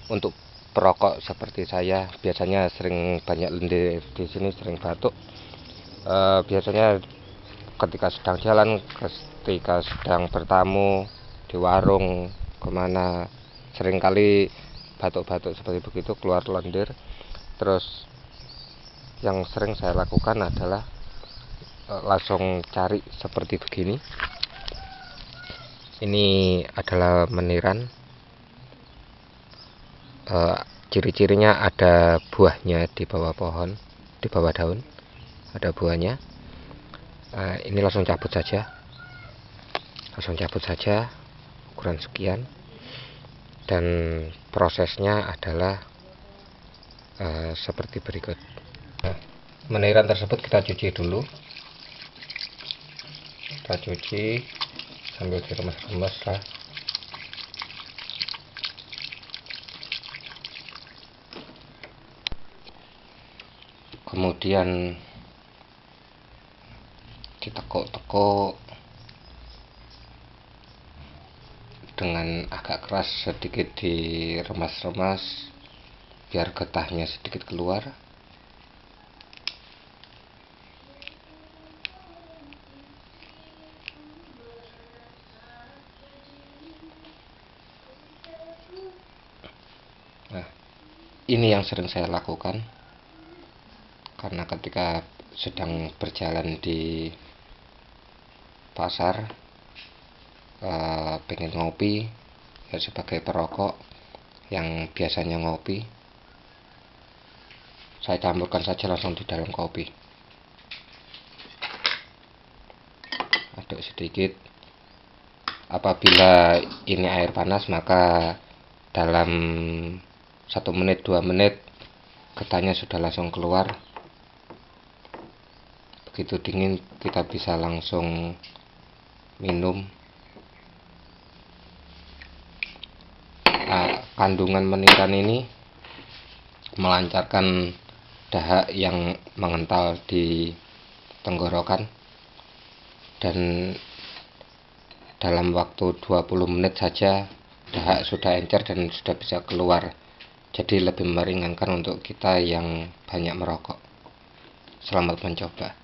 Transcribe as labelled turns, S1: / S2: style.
S1: Untuk perokok seperti saya biasanya sering banyak lendir di sini, sering batuk. Biasanya ketika sedang jalan, ketika sedang bertamu di warung kemana, seringkali batuk-batuk seperti begitu, keluar lendir. Terus yang sering saya lakukan adalah langsung cari seperti begini. Ini adalah meniran. Ciri-cirinya ada buahnya di bawah pohon, di bawah daun ada buahnya. Ini langsung cabut saja, ukuran sekian. Dan prosesnya adalah seperti berikut. Meniran tersebut kita cuci dulu, sambil diremes-remes lah. Kemudian ditekuk-tekuk dengan agak keras, sedikit diremas-remas biar getahnya sedikit keluar. Nah, ini yang sering saya lakukan karena ketika sedang berjalan di pasar, pengen ngopi ya, sebagai perokok yang biasanya ngopi, saya campurkan saja langsung di dalam kopi. Aduk sedikit. Apabila ini air panas, maka dalam 1 menit 2 menit getahnya sudah langsung keluar. Begitu dingin kita bisa langsung minum. Kandungan meniran ini melancarkan dahak yang mengental di tenggorokan, dan dalam waktu 20 menit saja dahak sudah encer dan sudah bisa keluar. Jadi lebih meringankan untuk kita yang banyak merokok. Selamat mencoba.